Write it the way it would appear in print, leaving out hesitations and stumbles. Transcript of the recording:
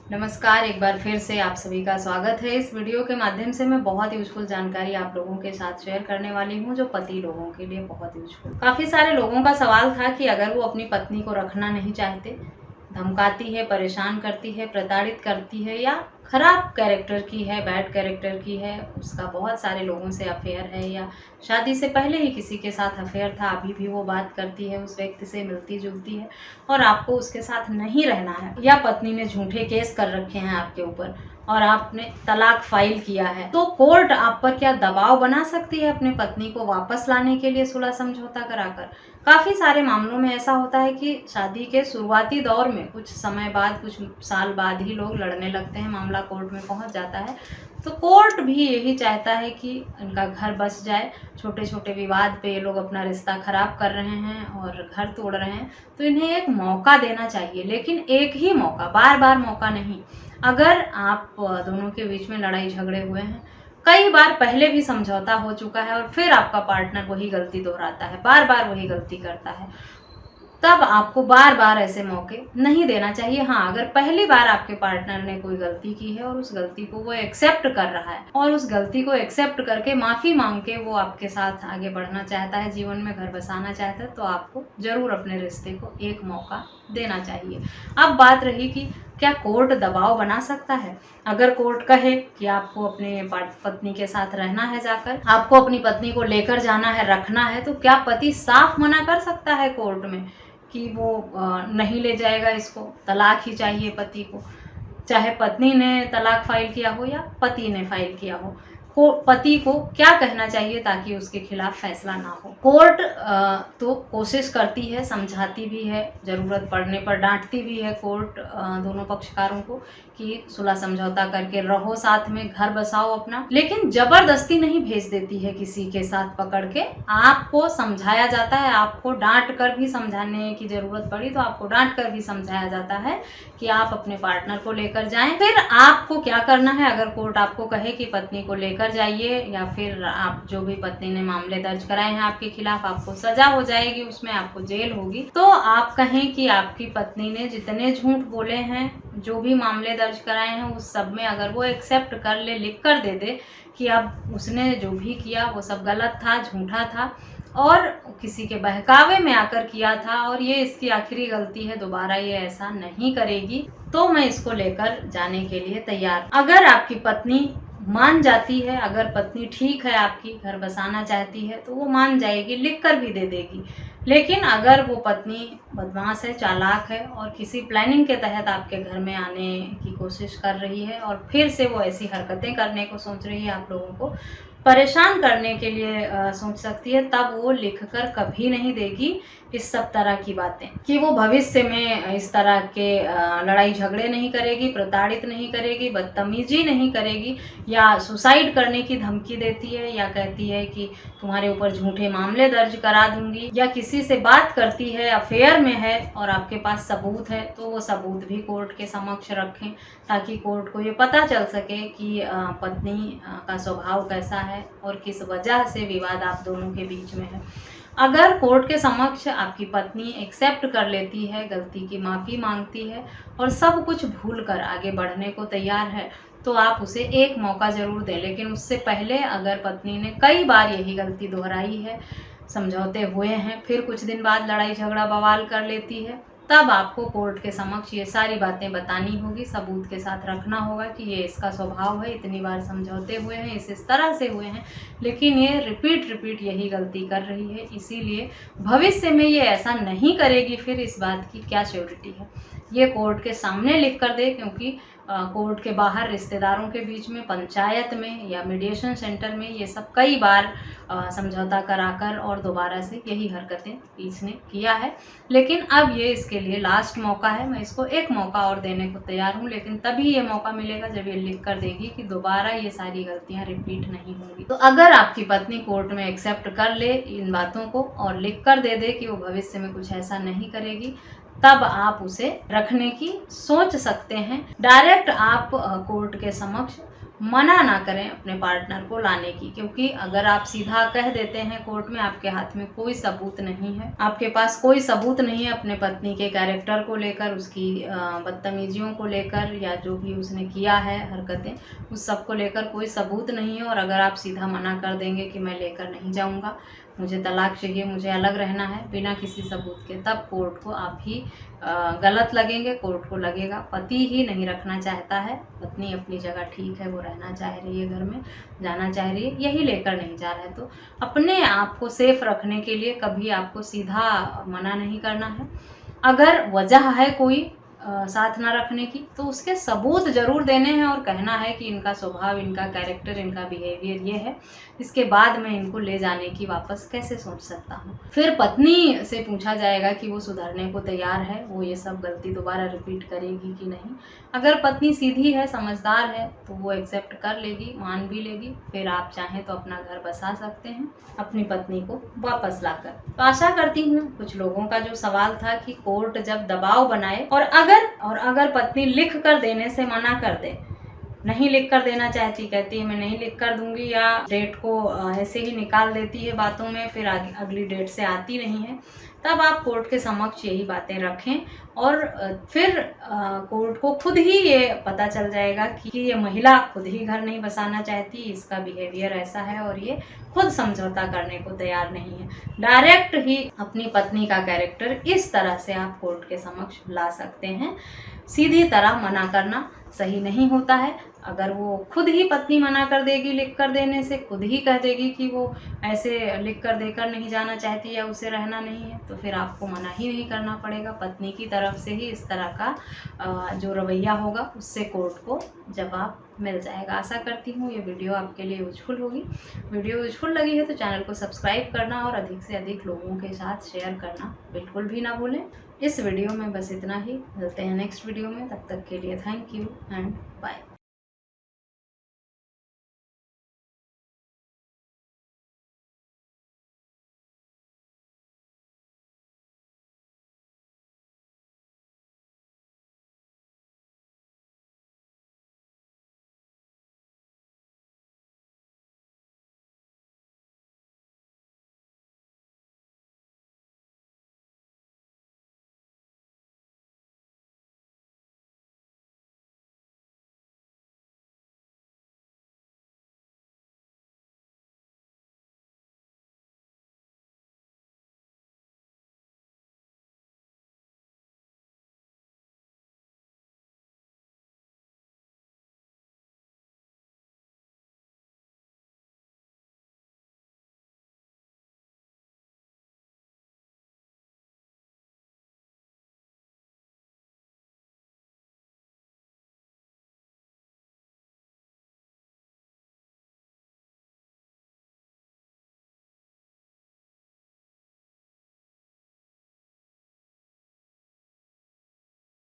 नमस्कार, एक बार फिर से आप सभी का स्वागत है। इस वीडियो के माध्यम से मैं बहुत यूजफुल जानकारी आप लोगों के साथ शेयर करने वाली हूं, जो पति लोगों के लिए बहुत यूजफुल। काफ़ी सारे लोगों का सवाल था कि अगर वो अपनी पत्नी को रखना नहीं चाहते, धमकाती है, परेशान करती है, प्रताड़ित करती है या खराब कैरेक्टर की है, बैड कैरेक्टर की है, उसका बहुत सारे लोगों से अफेयर है या शादी से पहले ही किसी के साथ अफेयर था, अभी भी वो बात करती है, उस व्यक्ति से मिलती जुलती है और आपको उसके साथ नहीं रहना है, या पत्नी ने झूठे केस कर रखे हैं आपके ऊपर और आपने तलाक फाइल किया है, तो कोर्ट आप पर क्या दबाव बना सकती है अपनी पत्नी को वापस लाने के लिए सुलह समझौता कराकर। काफ़ी सारे मामलों में ऐसा होता है कि शादी के शुरुआती दौर में कुछ समय बाद, कुछ साल बाद ही लोग लड़ने लगते हैं, मामला कोर्ट में पहुंच जाता है। तो कोर्ट भी यही चाहता है कि इनका घर बस जाए। छोटे छोटे विवाद पे ये लोग अपना रिश्ता खराब कर रहे हैं और घर तोड़ रहे हैं, तो इन्हें एक मौका देना चाहिए, लेकिन एक ही मौका, बार बार मौका नहीं। अगर आप दोनों के बीच में लड़ाई झगड़े हुए हैं, कई बार पहले भी समझौता हो चुका है और फिर आपका पार्टनर वही गलती दोहराता है, बार बार वही गलती करता है, तब आपको बार बार ऐसे मौके नहीं देना चाहिए। हाँ, अगर पहली बार आपके पार्टनर ने कोई गलती की है और उस गलती को वो एक्सेप्ट कर रहा है और उस गलती को एक्सेप्ट करके माफ़ी मांग के वो आपके साथ आगे बढ़ना चाहता है, जीवन में घर बसाना चाहता है, तो आपको ज़रूर अपने रिश्ते को एक मौका देना चाहिए। अब बात रही कि क्या कोर्ट दबाव बना सकता है। अगर कोर्ट कहे कि आपको अपने पत्नी के साथ रहना है, जाकर आपको अपनी पत्नी को लेकर जाना है, रखना है, तो क्या पति साफ मना कर सकता है कोर्ट में कि वो नहीं ले जाएगा, इसको तलाक ही चाहिए पति को। चाहे पत्नी ने तलाक फाइल किया हो या पति ने फाइल किया हो, पति को क्या कहना चाहिए ताकि उसके खिलाफ फैसला ना हो। कोर्ट तो कोशिश करती है, समझाती भी है, ज़रूरत पड़ने पर डांटती भी है कोर्ट दोनों पक्षकारों को कि सुलह समझौता करके रहो, साथ में घर बसाओ अपना, लेकिन जबरदस्ती नहीं भेज देती है किसी के साथ पकड़ के। आपको समझाया जाता है, आपको डांट कर भी समझाने की ज़रूरत पड़ी तो आपको डांट कर भी समझाया जाता है कि आप अपने पार्टनर को लेकर जाएं। फिर आपको क्या करना है, अगर कोर्ट आपको कहे कि पत्नी को लेकर जाइए, या फिर आप जो भी पत्नी ने मामले दर्ज कराए हैं आपके खिलाफ, आपको सजा हो जाएगी, उसमें आपको जेल होगी, तो आप कहें कि आपकी पत्नी ने जितने झूठ बोले हैं, जो भी मामले दर्ज कराए हैं, उस सब में अगर वो एक्सेप्ट कर ले, लिख कर दे दे कि अब उसने जो भी किया वो सब गलत था, झूठा था और किसी के बहकावे में आकर किया था और ये इसकी आखिरी गलती है, दोबारा ये ऐसा नहीं करेगी, तो मैं इसको लेकर जाने के लिए तैयार। अगर आपकी पत्नी मान जाती है, अगर पत्नी ठीक है, आपकी घर बसाना चाहती है, तो वो मान जाएगी, लिख कर भी दे देगी। लेकिन अगर वो पत्नी बदमाश है, चालाक है और किसी प्लानिंग के तहत आपके घर में आने की कोशिश कर रही है और फिर से वो ऐसी हरकतें करने को सोच रही है, आप लोगों को परेशान करने के लिए सोच सकती है, तब वो लिखकर कभी नहीं देगी इस सब तरह की बातें, कि वो भविष्य में इस तरह के लड़ाई झगड़े नहीं करेगी, प्रताड़ित नहीं करेगी, बदतमीजी नहीं करेगी, या सुसाइड करने की धमकी देती है, या कहती है कि तुम्हारे ऊपर झूठे मामले दर्ज करा दूंगी, या किसी से बात करती है, अफेयर में है और आपके पास सबूत है, तो वो सबूत भी कोर्ट के समक्ष रखें ताकि कोर्ट को ये पता चल सके कि पत्नी का स्वभाव कैसा है और किस वजह से विवाद आप दोनों के बीच में है। अगर कोर्ट के समक्ष आपकी पत्नी एक्सेप्ट कर लेती है, गलती की माफ़ी मांगती है और सब कुछ भूल कर आगे बढ़ने को तैयार है, तो आप उसे एक मौका ज़रूर दें। लेकिन उससे पहले अगर पत्नी ने कई बार यही गलती दोहराई है, समझौते हुए हैं, फिर कुछ दिन बाद लड़ाई झगड़ा बवाल कर लेती है, तब आपको कोर्ट के समक्ष ये सारी बातें बतानी होगी, सबूत के साथ रखना होगा कि ये इसका स्वभाव है, इतनी बार समझौते हुए हैं, इस तरह से हुए हैं, लेकिन ये रिपीट यही गलती कर रही है, इसीलिए भविष्य में ये ऐसा नहीं करेगी, फिर इस बात की क्या श्योरिटी है। ये कोर्ट के सामने लिख कर दे, क्योंकि कोर्ट के बाहर रिश्तेदारों के बीच में, पंचायत में या मीडिएशन सेंटर में ये सब कई बार समझौता कराकर और दोबारा से यही हरकतें इसने किया है। लेकिन अब ये इसके लिए लास्ट मौका है, मैं इसको एक मौका और देने को तैयार हूँ, लेकिन तभी ये मौका मिलेगा जब ये लिख कर देगी कि दोबारा ये सारी गलतियाँ रिपीट नहीं होंगी। तो अगर आपकी पत्नी कोर्ट में एक्सेप्ट कर ले इन बातों को और लिख कर दे दे कि वो भविष्य में कुछ ऐसा नहीं करेगी, तब आप उसे रखने की सोच सकते हैं। डायरेक्ट आप कोर्ट के समक्ष मना ना करें अपने पार्टनर को लाने की, क्योंकि अगर आप सीधा कह देते हैं कोर्ट में, आपके हाथ में कोई सबूत नहीं है, आपके पास कोई सबूत नहीं है अपने पत्नी के कैरेक्टर को लेकर, उसकी बदतमीजियों को लेकर, या जो भी उसने किया है हरकतें, उस सब को लेकर कोई सबूत नहीं है। और अगर आप सीधा मना कर देंगे कि मैं लेकर नहीं जाऊंगा, मुझे तलाक चाहिए, मुझे अलग रहना है, बिना किसी सबूत के, तब कोर्ट को आप ही गलत लगेंगे, कोर्ट को लगेगा पति ही नहीं रखना चाहता है, पत्नी अपनी जगह ठीक है, वो रहना चाह रही है, घर में जाना चाह रही है, यही लेकर नहीं जा रहा है। तो अपने आप को सेफ रखने के लिए कभी आपको सीधा मना नहीं करना है। अगर वजह है कोई साथ ना रखने की, तो उसके सबूत जरूर देने हैं और कहना है कि इनका स्वभाव, इनका कैरेक्टर, इनका बिहेवियर ये है, इसके बाद मैं इनको ले जाने की वापस कैसे सोच सकता हूँ। फिर पत्नी से पूछा जाएगा कि वो सुधरने को तैयार है, वो ये सब गलती दोबारा रिपीट करेगी कि नहीं। अगर पत्नी सीधी है, समझदार है, तो वो एक्सेप्ट कर लेगी, मान भी लेगी। फिर आप चाहें तो अपना घर बसा सकते हैं अपनी पत्नी को वापस लाकर। तो आशा करती हूँ कुछ लोगों का जो सवाल था कि कोर्ट जब दबाव बनाए और अगर पत्नी लिख कर देने से मना कर दे, नहीं लिख कर देना चाहती, कहती है मैं नहीं लिख कर दूंगी, या डेट को ऐसे ही निकाल देती है बातों में, फिर अगली डेट से आती नहीं है, तब आप कोर्ट के समक्ष यही बातें रखें और फिर कोर्ट को खुद ही ये पता चल जाएगा कि ये महिला खुद ही घर नहीं बसाना चाहती, इसका बिहेवियर ऐसा है और ये खुद समझौता करने को तैयार नहीं है। डायरेक्ट ही अपनी पत्नी का कैरेक्टर इस तरह से आप कोर्ट के समक्ष ला सकते हैं। सीधी तरह मना करना सही नहीं होता है। अगर वो खुद ही पत्नी मना कर देगी लिख कर देने से, खुद ही कह देगी कि वो ऐसे लिख कर देकर नहीं जाना चाहती या उसे रहना नहीं है, तो फिर आपको मना ही नहीं करना पड़ेगा। पत्नी की तरफ से ही इस तरह का जो रवैया होगा उससे कोर्ट को जवाब मिल जाएगा। आशा करती हूँ ये वीडियो आपके लिए यूजफुल होगी। वीडियो यूजफुल लगी है तो चैनल को सब्सक्राइब करना और अधिक से अधिक लोगों के साथ शेयर करना बिल्कुल भी ना भूलें। इस वीडियो में बस इतना ही, मिलते हैं नेक्स्ट वीडियो में, तब तक के लिए थैंक यू एंड बाय।